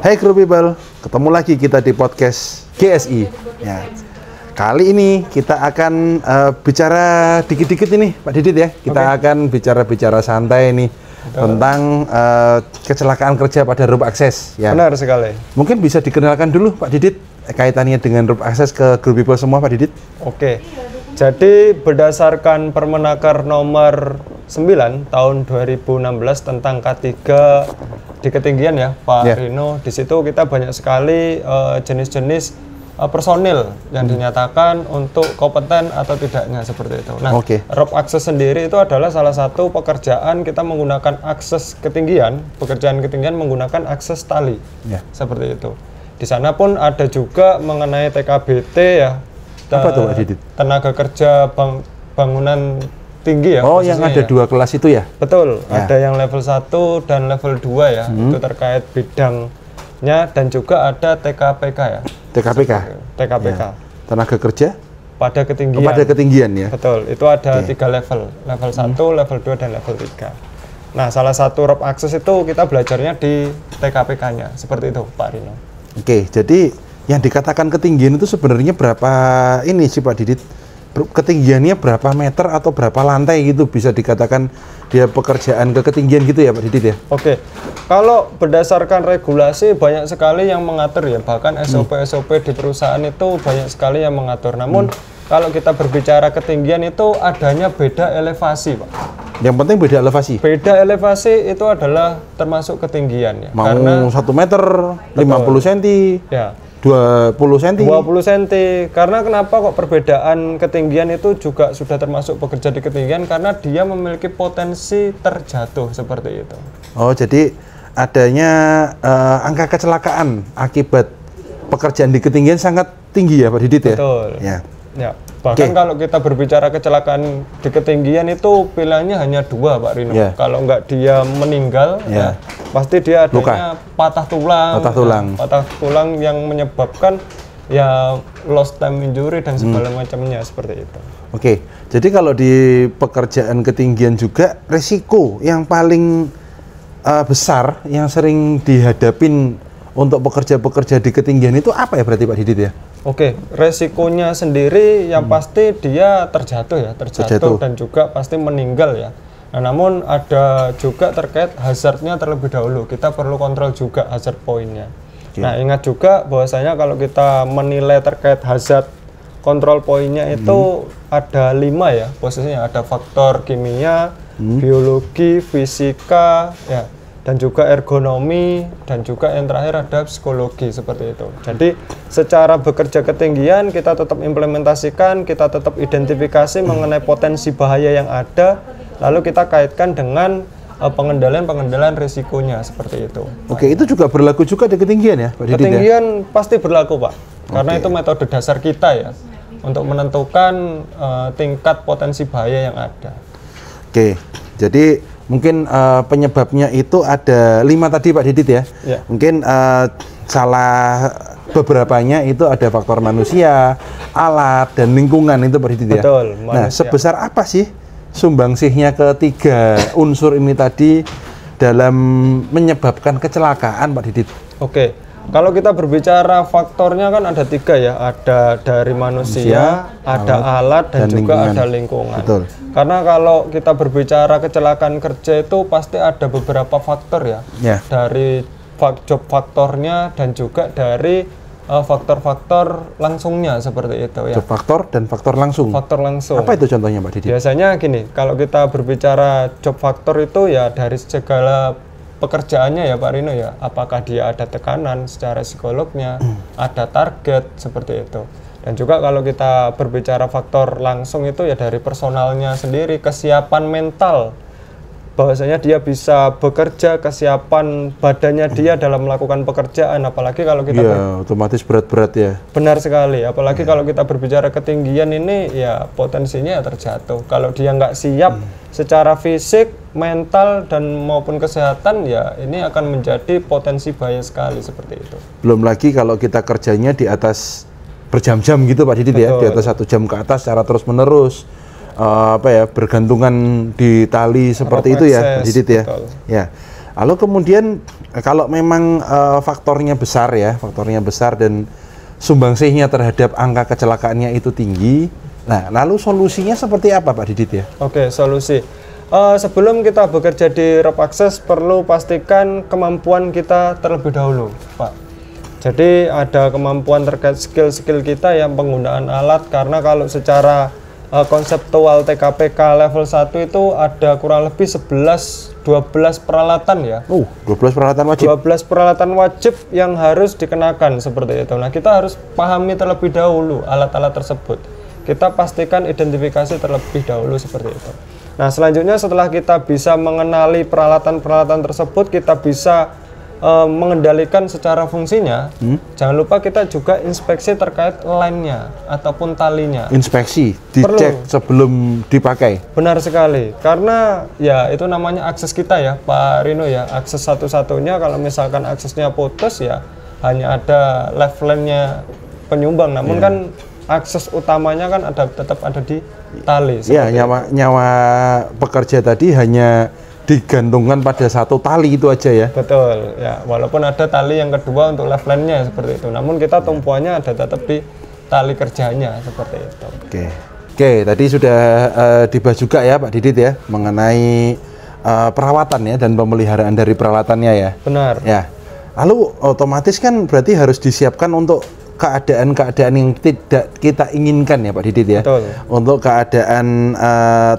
Hai Crew People, ketemu lagi kita di podcast GSI. Ya. Kali ini kita akan bicara dikit-dikit ini, Pak Didit ya. Kita akan bicara santai nih tentang kecelakaan kerja pada rope access. Ya. Benar sekali. Mungkin bisa dikenalkan dulu Pak Didit kaitannya dengan rope access ke Crew People semua, Pak Didit. Oke. Jadi berdasarkan Permenaker nomor 9 tahun 2016 tentang K3 di ketinggian ya, Pak Rino. Di situ kita banyak sekali jenis-jenis personil yang dinyatakan untuk kompeten atau tidaknya seperti itu. Nah, rope access sendiri itu adalah salah satu pekerjaan kita menggunakan akses ketinggian, pekerjaan ketinggian menggunakan akses tali, seperti itu. Di sana pun ada juga mengenai TKBT ya, apa tuh, Pak Didit? Tenaga kerja bangunan tinggi ya. Oh, yang ada dua kelas itu ya? Betul, ada yang level 1 dan level 2 ya, itu terkait bidangnya, dan juga ada TKPK ya. TKPK? TKPK. Ya. Tenaga kerja? Pada ketinggian. Pada ketinggian ya? Betul, itu ada 3 level, level 1, level 2, dan level 3. Nah, salah satu rope access itu kita belajarnya di TKPK-nya, seperti itu Pak Rino. Oke, jadi yang dikatakan ketinggian itu sebenarnya berapa ini sih Pak Didit? Ketinggiannya berapa meter atau berapa lantai gitu bisa dikatakan dia pekerjaan ke ketinggian gitu ya Pak Didit ya? Oke, kalau berdasarkan regulasi banyak sekali yang mengatur ya, bahkan SOP-SOP di perusahaan itu banyak sekali yang mengatur. Namun kalau kita berbicara ketinggian itu adanya beda elevasi Pak. Yang penting beda elevasi? Beda elevasi itu adalah termasuk ketinggian ya. Mau karena 1 meter, 50 cm, ya. 20 cm. 20 cm. Karena kenapa kok perbedaan ketinggian itu juga sudah termasuk bekerja di ketinggian? Karena dia memiliki potensi terjatuh seperti itu. Oh, jadi adanya angka kecelakaan akibat pekerjaan di ketinggian sangat tinggi ya Pak Didit ya? Betul. Ya. Ya. Bahkan kalau kita berbicara kecelakaan di ketinggian itu pilihannya hanya 2 Pak Rino. Kalau nggak dia meninggal, pasti dia adanya patah tulang. Patah tulang yang menyebabkan ya lost time injury dan segala macamnya seperti itu. Oke, jadi kalau di pekerjaan ketinggian juga resiko yang paling besar yang sering dihadapin untuk pekerja-pekerja di ketinggian itu apa ya berarti Pak Didit ya? Oke, resikonya sendiri yang pasti dia terjatuh ya, terjatuh dan juga pasti meninggal ya. Nah, namun ada juga terkait hazardnya terlebih dahulu. Kita perlu kontrol juga hazard pointnya. Nah, ingat juga bahwasanya kalau kita menilai terkait hazard kontrol pointnya itu ada 5 ya posisinya. Ada faktor kimia, biologi, fisika, ya, dan juga ergonomi, dan juga yang terakhir ada psikologi seperti itu. Jadi secara bekerja ketinggian kita tetap implementasikan, kita tetap identifikasi mengenai potensi bahaya yang ada, lalu kita kaitkan dengan pengendalian risikonya seperti itu. Oke, itu juga berlaku juga di ketinggian ya Pak Didit? Ketinggian pasti berlaku Pak, karena itu metode dasar kita ya untuk menentukan tingkat potensi bahaya yang ada. Oke, jadi mungkin penyebabnya itu ada 5 tadi Pak Didit ya. Mungkin salah beberapanya itu ada faktor manusia, alat, dan lingkungan itu Pak Didit ya. Betul. Nah, sebesar apa sih sumbangsihnya ketiga unsur ini tadi dalam menyebabkan kecelakaan Pak Didit? Oke, kalau kita berbicara faktornya kan ada 3 ya, ada dari manusia, ada alat, dan juga ada lingkungan. Betul. Karena kalau kita berbicara kecelakaan kerja itu pasti ada beberapa faktor ya, dari job faktornya dan juga dari faktor-faktor langsungnya seperti itu ya. Job faktor dan faktor langsung. Faktor langsung. Apa itu contohnya Pak Didit? Biasanya gini, kalau kita berbicara job faktor itu ya dari segala pekerjaannya ya Pak Rino ya, apakah dia ada tekanan secara psikolognya, ada target seperti itu. Dan juga kalau kita berbicara faktor langsung itu ya dari personalnya sendiri, kesiapan mental, bahwasanya dia bisa bekerja, kesiapan badannya dia dalam melakukan pekerjaan, apalagi kalau kita otomatis berat-berat ya. Benar sekali, apalagi kalau kita berbicara ketinggian ini ya potensinya terjatuh. Kalau dia nggak siap secara fisik, mental, dan maupun kesehatan ya ini akan menjadi potensi bahaya sekali seperti itu. Belum lagi kalau kita kerjanya di atas berjam-jam gitu Pak Didit ya, di atas 1 jam ke atas secara terus-menerus, bergantungan di tali seperti itu ya Pak Didit ya. Ya, Lalu kemudian kalau memang faktornya besar dan sumbangsihnya terhadap angka kecelakaannya itu tinggi, nah lalu solusinya seperti apa Pak Didit ya? Oke, solusi. Sebelum kita bekerja di rope access, perlu pastikan kemampuan kita terlebih dahulu, Pak. Jadi ada kemampuan terkait skill-skill kita yang penggunaan alat, karena kalau secara konseptual TKPK level 1 itu ada kurang lebih 11-12 peralatan ya. 12 peralatan wajib. 12 peralatan wajib yang harus dikenakan seperti itu. Nah, kita harus pahami terlebih dahulu alat-alat tersebut. Kita pastikan identifikasi terlebih dahulu seperti itu. Nah, selanjutnya setelah kita bisa mengenali peralatan-peralatan tersebut, kita bisa mengendalikan secara fungsinya. Jangan lupa kita juga inspeksi terkait line-nya ataupun talinya. Inspeksi, dicek sebelum dipakai. Benar sekali, karena ya itu namanya akses kita ya Pak Rino ya. Akses satu-satunya kalau misalkan aksesnya putus ya hanya ada left line-nya penyumbang, namun kan akses utamanya kan tetap ada di tali. Ya, nyawa pekerja tadi hanya digantungkan pada satu tali itu aja ya. Betul ya, walaupun ada tali yang kedua untuk left line-nya seperti itu, namun kita tumpuannya ada tetap di tali kerjanya seperti itu. Oke, tadi sudah dibahas juga ya Pak Didit ya mengenai perawatan ya dan pemeliharaan dari peralatannya ya. Benar. Ya. Lalu otomatis kan berarti harus disiapkan untuk keadaan-keadaan yang tidak kita inginkan ya Pak Didit ya. Betul. Untuk keadaan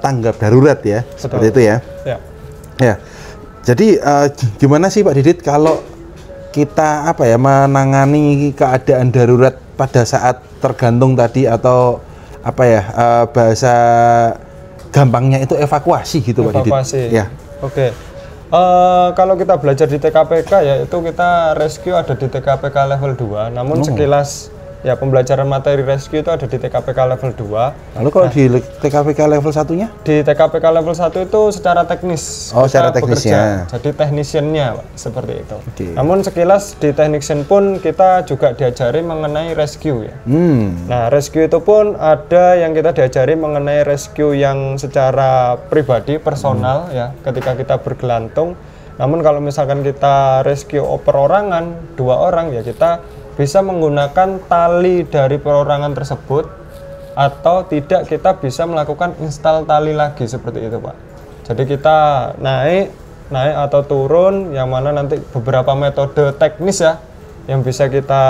tanggap darurat ya. Betul. Seperti itu ya. Ya, jadi gimana sih Pak Didit kalau kita menangani keadaan darurat pada saat tergantung tadi, atau bahasa gampangnya itu evakuasi gitu Pak Didit? Evakuasi. Ya. Oke. Kalau kita belajar di TKPK ya itu kita rescue ada di TKPK level 2, namun sekilas ya pembelajaran materi rescue itu ada di TKPK level 2. Lalu kalau di TKPK level 1-nya? Di TKPK level 1 itu secara teknis. Secara teknisnya. Jadi technician-nya Pak, seperti itu. Namun sekilas di technician pun kita juga diajari mengenai rescue ya. Nah, rescue itu pun ada yang kita diajari mengenai rescue yang secara pribadi, personal ya, ketika kita bergelantung. Namun kalau misalkan kita rescue perorangan, 2 orang ya kita bisa menggunakan tali dari perorangan tersebut, atau tidak kita bisa melakukan install tali lagi seperti itu Pak. Jadi kita naik atau turun, yang mana nanti beberapa metode teknis ya yang bisa kita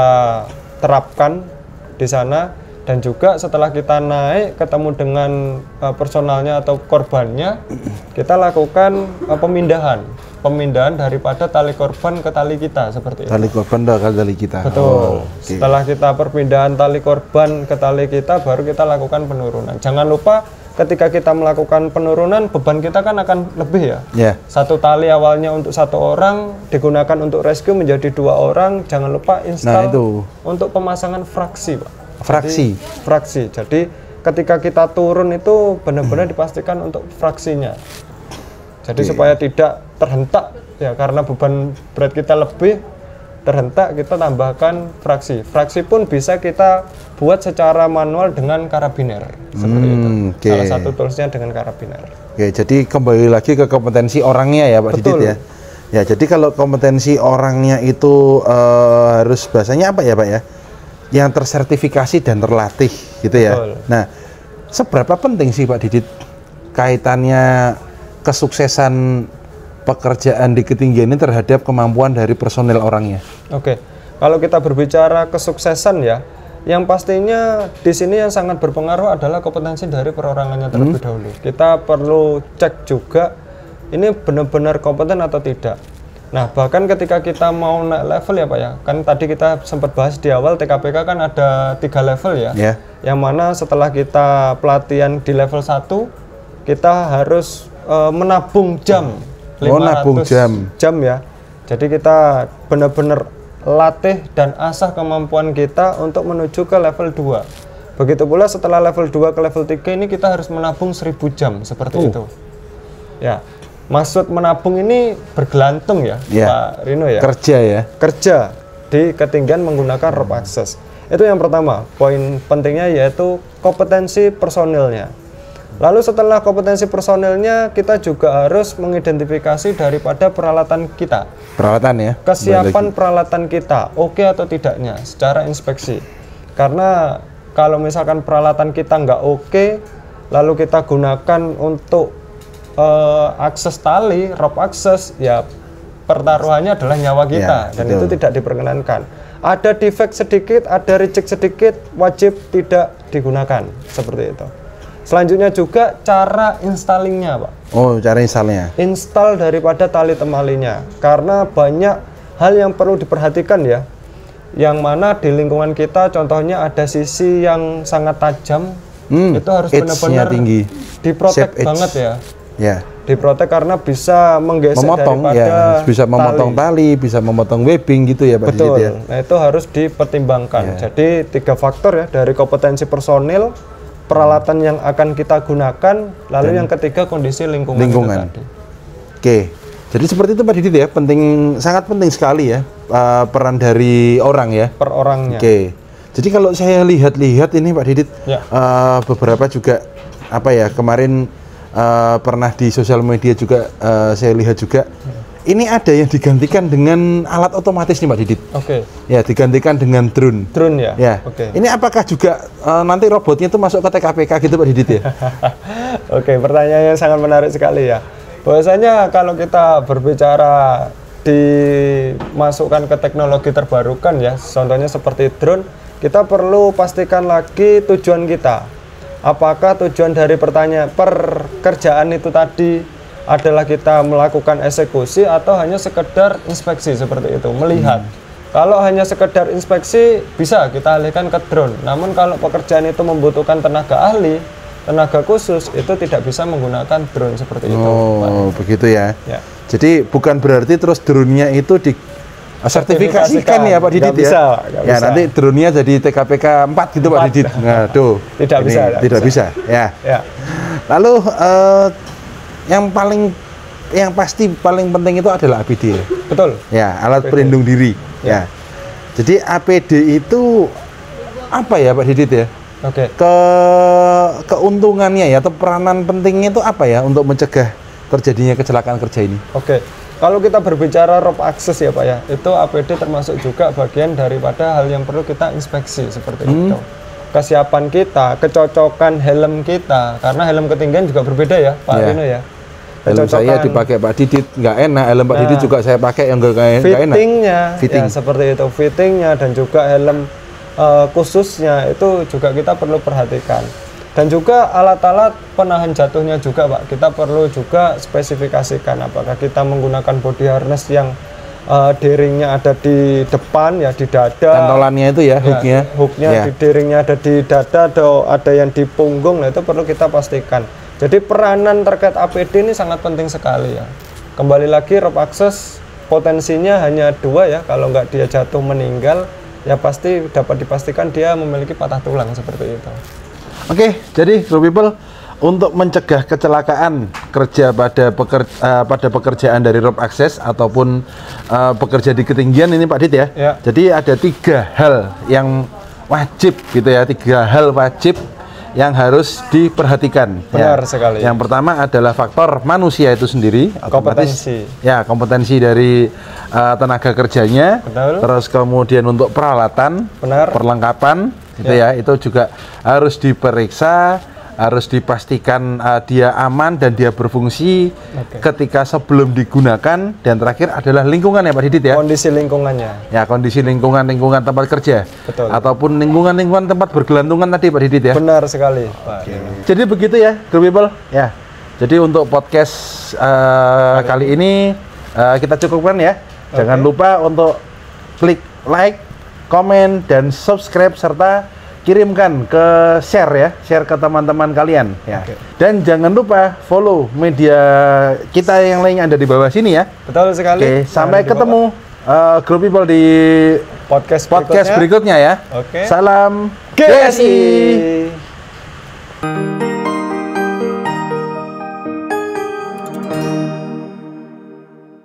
terapkan di sana. Dan juga setelah kita naik ketemu dengan personalnya atau korbannya, kita lakukan pemindahan daripada tali korban ke tali kita seperti itu. Tali korban ke tali kita. Betul. Setelah kita perpindahan tali korban ke tali kita, baru kita lakukan penurunan. Jangan lupa ketika kita melakukan penurunan, beban kita kan akan lebih ya. Satu tali awalnya untuk 1 orang digunakan untuk rescue menjadi 2 orang. Jangan lupa install untuk pemasangan fraksi Pak. Fraksi. Jadi ketika kita turun itu benar-benar dipastikan untuk fraksinya. Jadi supaya tidak terhentak ya, karena beban berat kita lebih terhentak, kita tambahkan fraksi. Fraksi pun bisa kita buat secara manual dengan karabiner seperti itu. Salah satu toolsnya dengan karabiner. Jadi kembali lagi ke kompetensi orangnya ya Pak Didit ya. Ya, jadi kalau kompetensi orangnya itu harus bahasanya apa ya Pak ya? Yang tersertifikasi dan terlatih gitu ya. Nah, seberapa penting sih Pak Didit kaitannya kesuksesan pekerjaan di ketinggian ini terhadap kemampuan dari personel orangnya? Oke, kalau kita berbicara kesuksesan ya, yang pastinya di sini yang sangat berpengaruh adalah kompetensi dari perorangannya terlebih dahulu. Kita perlu cek juga ini benar-benar kompeten atau tidak. Nah, bahkan ketika kita mau naik level ya Pak ya, kan tadi kita sempat bahas di awal TKPK kan ada 3 level ya, yang mana setelah kita pelatihan di level 1, kita harus menabung jam, 500 jam ya. Jadi kita benar-benar latih dan asah kemampuan kita untuk menuju ke level 2. Begitu pula setelah level 2 ke level 3 ini kita harus menabung 1000 jam seperti itu. Ya. Maksud menabung ini bergelantung ya, Pak Rino ya. Kerja di ketinggian menggunakan rope access. Itu yang pertama. Poin pentingnya yaitu kompetensi personilnya. Lalu setelah kompetensi personilnya, kita juga harus mengidentifikasi daripada peralatan kita. Peralatan ya. Kesiapan peralatan kita, oke atau tidaknya secara inspeksi. Karena kalau misalkan peralatan kita nggak oke, lalu kita gunakan untuk akses tali, rope akses, ya pertaruhannya adalah nyawa kita, dan itu tidak diperkenankan. Ada defect sedikit, ada reject sedikit, wajib tidak digunakan, seperti itu. Selanjutnya juga cara installingnya, Pak. Oh, cara installnya. Install daripada tali temalinya, karena banyak hal yang perlu diperhatikan ya. Yang mana di lingkungan kita, contohnya ada sisi yang sangat tajam, itu harus benar-benar diprotek banget ya. Ya. Diprotek karena bisa menggesek memotong, daripada ya, bisa memotong tali, bisa memotong webbing gitu ya, Pak. Betul. Ya? Nah, itu harus dipertimbangkan. Ya. Jadi 3 faktor ya, dari kompetensi personil, peralatan yang akan kita gunakan, lalu yang ketiga kondisi lingkungan. Itu tadi. Oke, jadi seperti itu Pak Didit ya, sangat penting sekali ya peran dari orang ya. Per orangnya. Oke, jadi kalau saya lihat-lihat ini Pak Didit, ya. Beberapa juga kemarin pernah di sosial media juga saya lihat juga. Ini ada yang digantikan dengan alat otomatis nih Pak Didit. Oke. Ya, digantikan dengan drone. Drone ya? Ya. Oke. Ini apakah juga nanti robotnya itu masuk ke TKPK gitu Pak Didit ya? Oke, pertanyaannya sangat menarik sekali ya. Bahwasanya kalau kita berbicara dimasukkan ke teknologi terbarukan ya, contohnya seperti drone, kita perlu pastikan lagi tujuan kita. Apakah tujuan dari pekerjaan itu tadi adalah kita melakukan eksekusi atau hanya sekedar inspeksi seperti itu, melihat. Kalau hanya sekedar inspeksi bisa kita alihkan ke drone. Namun kalau pekerjaan itu membutuhkan tenaga ahli, tenaga khusus, itu tidak bisa menggunakan drone seperti itu. Oh, begitu ya. Ya. Jadi bukan berarti terus drone-nya itu di sertifikasikan ya Pak Didit ya. Bisa, ya, nanti drone-nya jadi TKPK 4 gitu 4. Pak Didit. Nah, tuh. Tidak bisa. Ya. Lalu yang pasti paling penting itu adalah APD. Betul. Ya, alat pelindung diri. Ya. Jadi APD itu apa ya Pak Didit ya? Oke. Keuntungannya ya atau peranan pentingnya itu apa ya untuk mencegah terjadinya kecelakaan kerja ini? Oke. Kalau kita berbicara rope access ya Pak ya, itu APD termasuk juga bagian daripada hal yang perlu kita inspeksi seperti itu. Kesiapan kita, kecocokan helm kita, karena helm ketinggian juga berbeda ya Pak Rino ya. Helm saya dipakai Pak Didit nggak enak, helm Pak Didit juga saya pakai yang nggak enak. Fittingnya, ya seperti itu, fittingnya dan juga helm khususnya itu juga kita perlu perhatikan. Dan juga alat-alat penahan jatuhnya juga Pak, kita perlu juga spesifikasikan apakah kita menggunakan body harness yang D-ringnya ada di depan ya, di dada. Cantolannya itu ya, hooknya di D-ringnya ada di dada atau ada yang di punggung, nah itu perlu kita pastikan. Jadi peranan terkait APD ini sangat penting sekali ya. Kembali lagi rope access potensinya hanya 2 ya, kalau nggak dia jatuh meninggal ya pasti dapat dipastikan dia memiliki patah tulang seperti itu. Oke, jadi Grow People, untuk mencegah kecelakaan kerja pada pekerjaan dari rope access ataupun pekerja di ketinggian ini Pak Dit ya. Jadi ada 3 hal yang wajib gitu ya, 3 hal wajib yang harus diperhatikan. Benar sekali. Yang pertama adalah faktor manusia itu sendiri, kompetensi. Ya, kompetensi dari tenaga kerjanya. Betul. Terus kemudian untuk peralatan, perlengkapan, gitu ya, itu juga harus diperiksa, harus dipastikan dia aman dan dia berfungsi ketika sebelum digunakan. Dan terakhir adalah lingkungan ya Pak Didit ya. Kondisi lingkungannya. Ya, kondisi lingkungan tempat kerja. Betul. Ataupun lingkungan tempat bergelantungan tadi Pak Didit ya. Benar sekali Pak. Jadi begitu ya Grow People ya. Jadi untuk podcast kali ini kita cukupkan ya. Jangan lupa untuk klik like, komen, dan subscribe serta kirimkan ke share ke teman-teman kalian ya. Dan jangan lupa follow media kita yang lainnya ada di bawah sini ya. Betul sekali. Sampai ketemu Grow People di podcast berikutnya ya. Oke. Salam GSI.